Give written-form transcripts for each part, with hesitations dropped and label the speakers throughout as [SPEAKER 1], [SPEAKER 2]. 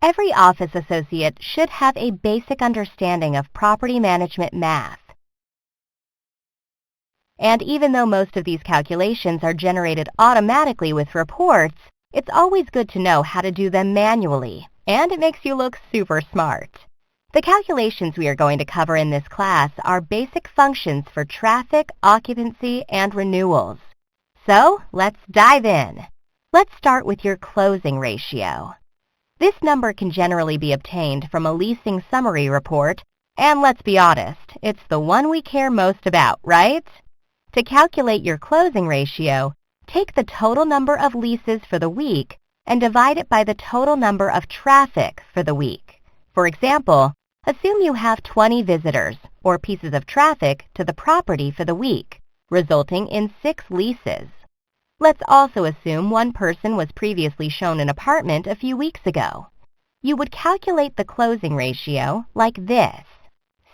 [SPEAKER 1] Every office associate should have a basic understanding of property management math. And even though most of these calculations are generated automatically with reports, it's always good to know how to do them manually, and it makes you look super smart. The calculations we are going to cover in this class are basic functions for traffic, occupancy, and renewals. So, let's dive in. Let's start with your closing ratio. This number can generally be obtained from a leasing summary report, and let's be honest, it's the one we care most about, right? To calculate your closing ratio, take the total number of leases for the week and divide it by the total number of traffic for the week. For example, assume you have 20 visitors or pieces of traffic to the property for the week, resulting in 6 leases. Let's also assume one person was previously shown an apartment a few weeks ago. You would calculate the closing ratio like this.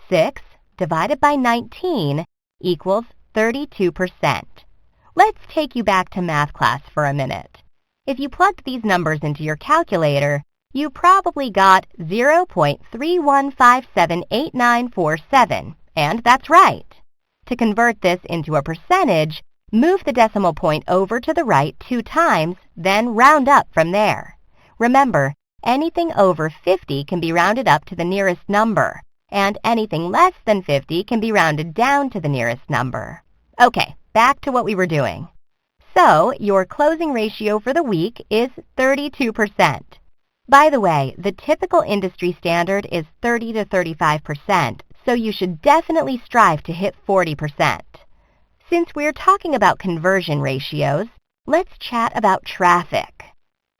[SPEAKER 1] 6 divided by 19 equals 32%. Let's take you back to math class for a minute. If you plugged these numbers into your calculator, you probably got 0.31578947, and that's right. To convert this into a percentage, move the decimal point over to the right 2 times, then round up from there. Remember, anything over 50 can be rounded up to the nearest number, and anything less than 50 can be rounded down to the nearest number. Okay, back to what we were doing. So, your closing ratio for the week is 32%. By the way, the typical industry standard is 30 to 35%, so you should definitely strive to hit 40%. Since we're talking about conversion ratios, let's chat about traffic.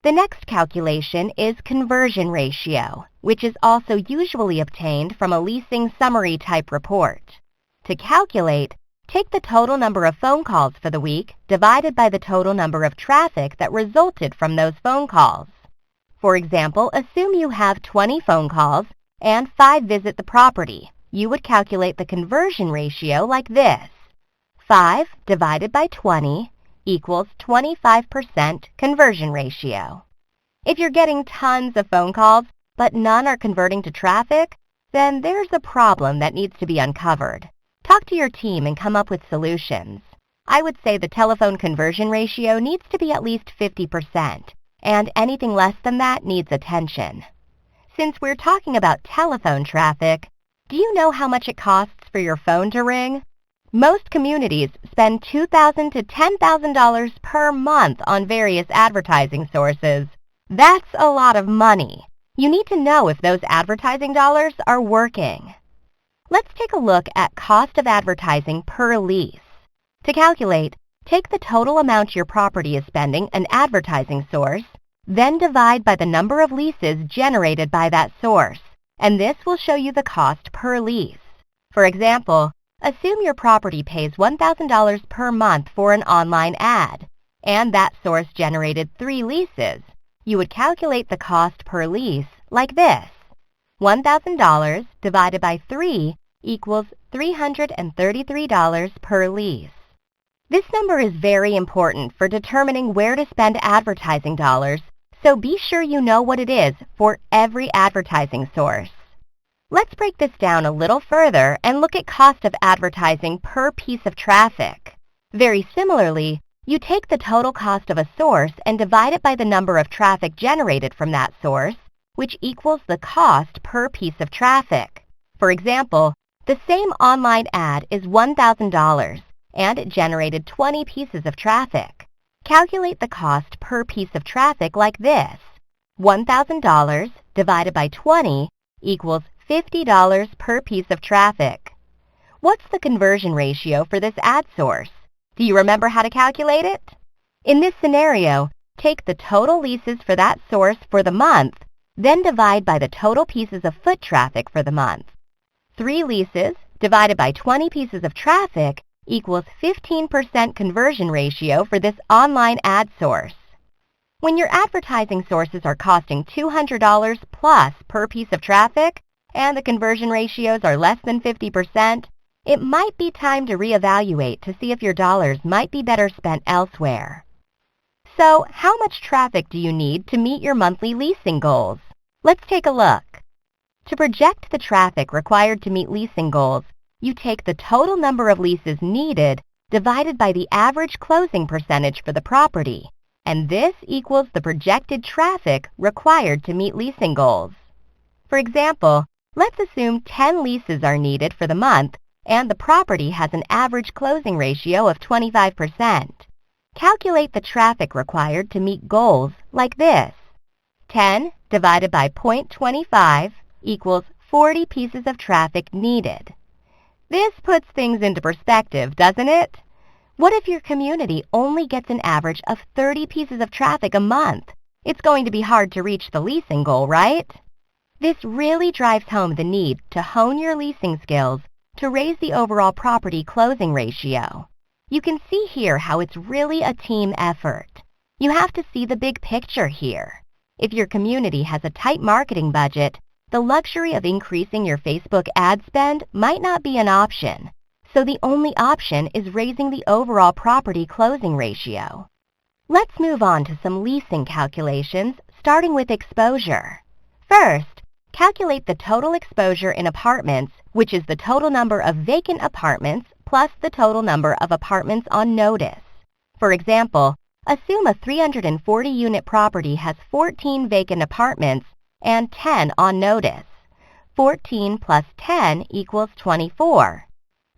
[SPEAKER 1] The next calculation is conversion ratio, which is also usually obtained from a leasing summary type report. To calculate, take the total number of phone calls for the week divided by the total number of traffic that resulted from those phone calls. For example, assume you have 20 phone calls and 5 visit the property. You would calculate the conversion ratio like this. 5 divided by 20 equals 25% conversion ratio. If you're getting tons of phone calls, but none are converting to traffic, then there's a problem that needs to be uncovered. Talk to your team and come up with solutions. I would say the telephone conversion ratio needs to be at least 50%, and anything less than that needs attention. Since we're talking about telephone traffic, do you know how much it costs for your phone to ring? Most communities spend $2,000 to $10,000 per month on various advertising sources. That's a lot of money. You need to know if those advertising dollars are working. Let's take a look at cost of advertising per lease. To calculate, take the total amount your property is spending an advertising source, then divide by the number of leases generated by that source, and this will show you the cost per lease. For example, assume your property pays $1,000 per month for an online ad, and that source generated 3 leases. You would calculate the cost per lease like this. $1,000 divided by 3 equals $333 per lease. This number is very important for determining where to spend advertising dollars, so be sure you know what it is for every advertising source. Let's break this down a little further and look at cost of advertising per piece of traffic. Very similarly, you take the total cost of a source and divide it by the number of traffic generated from that source, which equals the cost per piece of traffic. For example, the same online ad is $1,000 and it generated 20 pieces of traffic. Calculate the cost per piece of traffic like this. $1,000 divided by 20 equals $50 per piece of traffic. What's the conversion ratio for this ad source? Do you remember how to calculate it? In this scenario, take the total leases for that source for the month, then divide by the total pieces of foot traffic for the month. 3 leases divided by 20 pieces of traffic equals 15% conversion ratio for this online ad source. When your advertising sources are costing $200 plus per piece of traffic, and the conversion ratios are less than 50%, it might be time to reevaluate to see if your dollars might be better spent elsewhere. So, how much traffic do you need to meet your monthly leasing goals? Let's take a look. To project the traffic required to meet leasing goals, you take the total number of leases needed divided by the average closing percentage for the property, and this equals the projected traffic required to meet leasing goals. For example, let's assume 10 leases are needed for the month and the property has an average closing ratio of 25%. Calculate the traffic required to meet goals like this. 10 divided by 0.25 equals 40 pieces of traffic needed. This puts things into perspective, doesn't it? What if your community only gets an average of 30 pieces of traffic a month? It's going to be hard to reach the leasing goal, right? This really drives home the need to hone your leasing skills to raise the overall property closing ratio. You can see here how it's really a team effort. You have to see the big picture here. If your community has a tight marketing budget, the luxury of increasing your Facebook ad spend might not be an option, so the only option is raising the overall property closing ratio. Let's move on to some leasing calculations, starting with exposure. First, calculate the total exposure in apartments, which is the total number of vacant apartments plus the total number of apartments on notice. For example, assume a 340-unit property has 14 vacant apartments and 10 on notice. 14 plus 10 equals 24.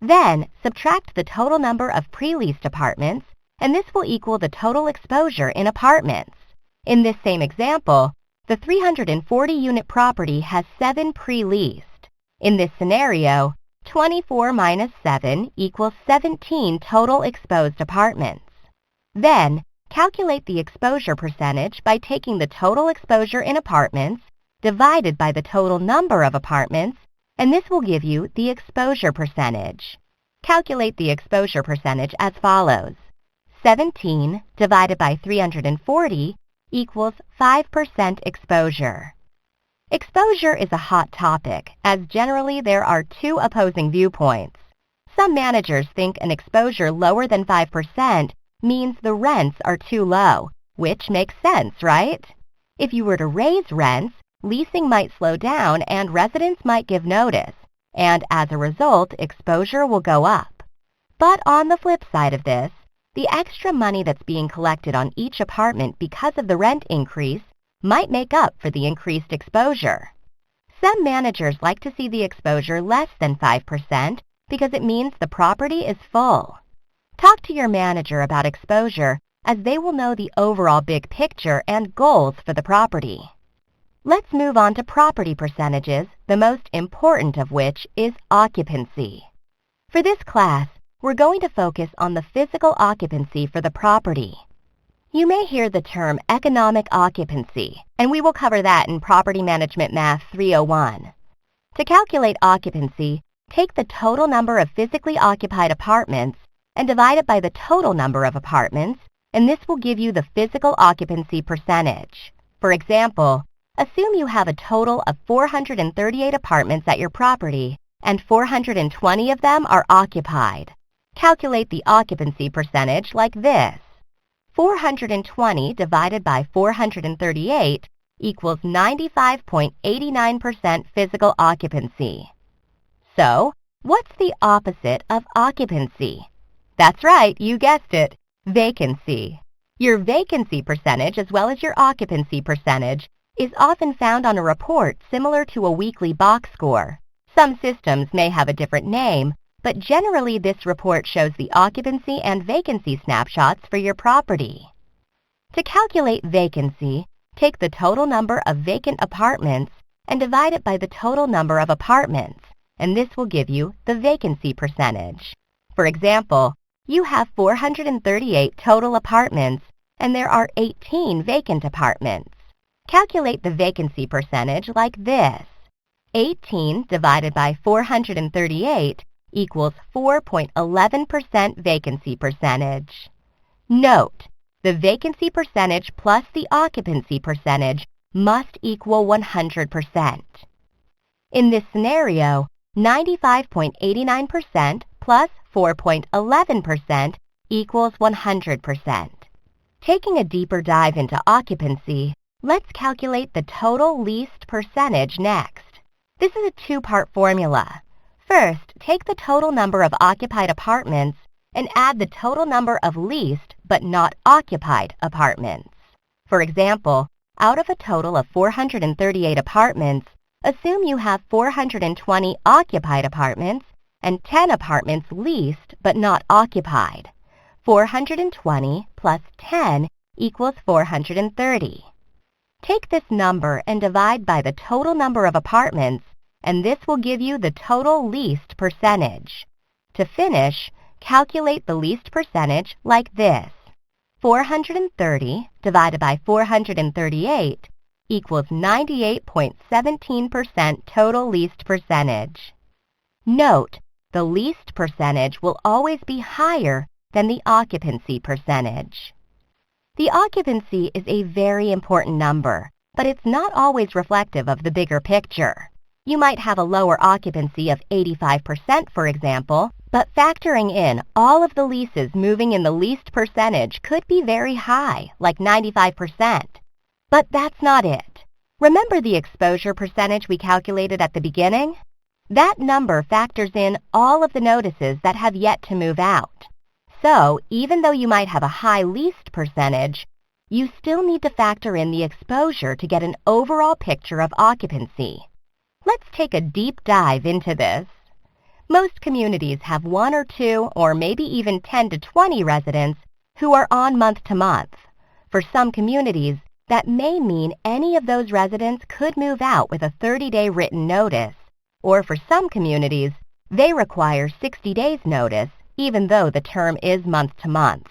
[SPEAKER 1] Then, subtract the total number of pre-leased apartments, and this will equal the total exposure in apartments. In this same example, the 340-unit property has 7 pre-leased. In this scenario, 24 minus 7 equals 17 total exposed apartments. Then, calculate the exposure percentage by taking the total exposure in apartments divided by the total number of apartments, and this will give you the exposure percentage. Calculate the exposure percentage as follows. 17 divided by 340 equals 5% exposure. Exposure is a hot topic, as generally there are two opposing viewpoints. Some managers think an exposure lower than 5% means the rents are too low, which makes sense, right? If you were to raise rents, leasing might slow down and residents might give notice, and as a result, exposure will go up. But on the flip side of this, the extra money that's being collected on each apartment because of the rent increase might make up for the increased exposure. Some managers like to see the exposure less than 5% because it means the property is full. Talk to your manager about exposure, as they will know the overall big picture and goals for the property. Let's move on to property percentages, the most important of which is occupancy. For this class, we're going to focus on the physical occupancy for the property. You may hear the term economic occupancy, and we will cover that in Property Management Math 301. To calculate occupancy, take the total number of physically occupied apartments and divide it by the total number of apartments, and this will give you the physical occupancy percentage. For example, assume you have a total of 438 apartments at your property, and 420 of them are occupied. Calculate the occupancy percentage like this. 420 divided by 438 equals 95.89% physical occupancy. So, what's the opposite of occupancy? That's right, you guessed it, vacancy. Your vacancy percentage as well as your occupancy percentage is often found on a report similar to a weekly box score. Some systems may have a different name, but generally this report shows the occupancy and vacancy snapshots for your property. To calculate vacancy, take the total number of vacant apartments and divide it by the total number of apartments, and this will give you the vacancy percentage. For example, you have 438 total apartments, and there are 18 vacant apartments. Calculate the vacancy percentage like this. 18 divided by 438 equals 4.11% vacancy percentage. Note, the vacancy percentage plus the occupancy percentage must equal 100%. In this scenario, 95.89% plus 4.11% equals 100%. Taking a deeper dive into occupancy, Let's calculate the total leased percentage next. This is a two-part formula. First, take the total number of occupied apartments and add the total number of leased but not occupied apartments. For example, out of a total of 438 apartments, assume you have 420 occupied apartments and 10 apartments leased but not occupied. 420 plus 10 equals 430. Take this number and divide by the total number of apartments, and this will give you the total leased percentage. To finish, calculate the leased percentage like this. 430 divided by 438 equals 98.17% total leased percentage. Note, the leased percentage will always be higher than the occupancy percentage. The occupancy is a very important number, but it's not always reflective of the bigger picture. You might have a lower occupancy of 85%, for example, but factoring in all of the leases moving in the leased percentage could be very high, like 95%. But that's not it. Remember the exposure percentage we calculated at the beginning? That number factors in all of the notices that have yet to move out. So, even though you might have a high leased percentage, you still need to factor in the exposure to get an overall picture of occupancy. Let's take a deep dive into this. Most communities have 1 or 2 or maybe even 10 to 20 residents who are on month-to-month. For some communities, that may mean any of those residents could move out with a 30-day written notice, or for some communities, they require 60 days notice, even though the term is month-to-month.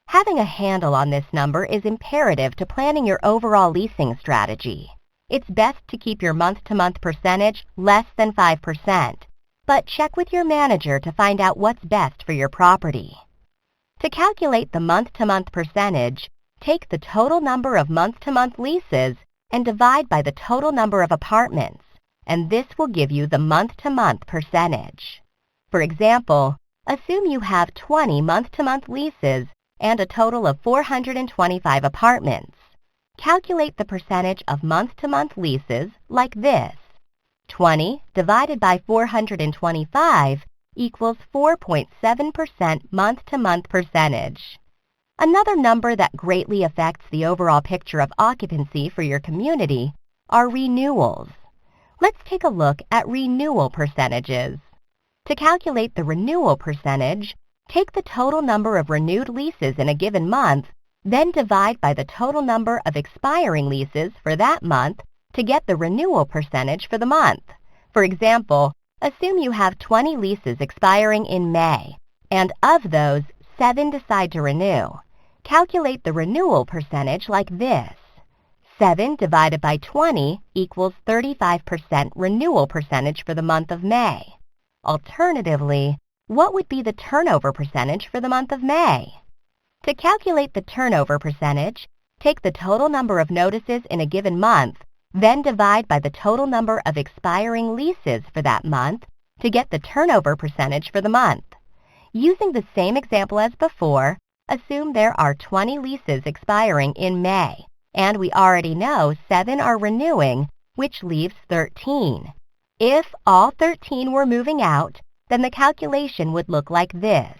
[SPEAKER 1] Having a handle on this number is imperative to planning your overall leasing strategy. It's best to keep your month-to-month percentage less than 5%, but check with your manager to find out what's best for your property. To calculate the month-to-month percentage, take the total number of month-to-month leases and divide by the total number of apartments, and this will give you the month-to-month percentage. For example, assume you have 20 month-to-month leases and a total of 425 apartments. Calculate the percentage of month-to-month leases like this. 20 divided by 425 equals 4.7% month-to-month percentage. Another number that greatly affects the overall picture of occupancy for your community are renewals. Let's take a look at renewal percentages. To calculate the renewal percentage, take the total number of renewed leases in a given month, then divide by the total number of expiring leases for that month to get the renewal percentage for the month. For example, assume you have 20 leases expiring in May, and of those, 7 decide to renew. Calculate the renewal percentage like this. 7 divided by 20 equals 35% renewal percentage for the month of May. Alternatively, what would be the turnover percentage for the month of May? To calculate the turnover percentage, take the total number of notices in a given month, then divide by the total number of expiring leases for that month to get the turnover percentage for the month. Using the same example as before, assume there are 20 leases expiring in May, and we already know 7 are renewing, which leaves 13. If all 13 were moving out, then the calculation would look like this.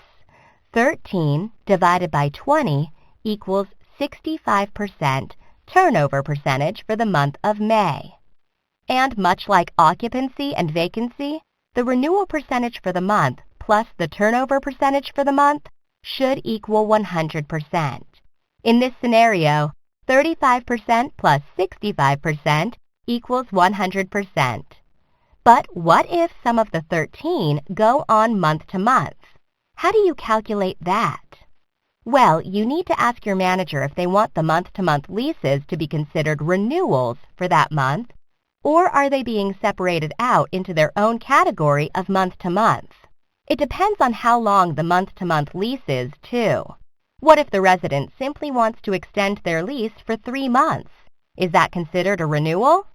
[SPEAKER 1] 13 divided by 20 equals 65% turnover percentage for the month of May. And much like occupancy and vacancy, the renewal percentage for the month plus the turnover percentage for the month should equal 100%. In this scenario, 35% plus 65% equals 100%. But what if some of the 13 go on month to month? How do you calculate that? Well, you need to ask your manager if they want the month-to-month leases to be considered renewals for that month, or are they being separated out into their own category of month-to-month? It depends on how long the month-to-month lease is, too. What if the resident simply wants to extend their lease for 3 months? Is that considered a renewal?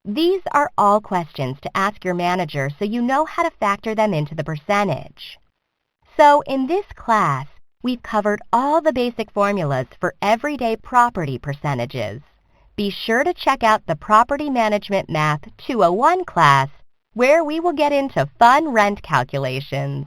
[SPEAKER 1] These are all questions to ask your manager so you know how to factor them into the percentage. So in this class, we've covered all the basic formulas for everyday property percentages. Be sure to check out the Property Management Math 201 class, where we will get into fun rent calculations.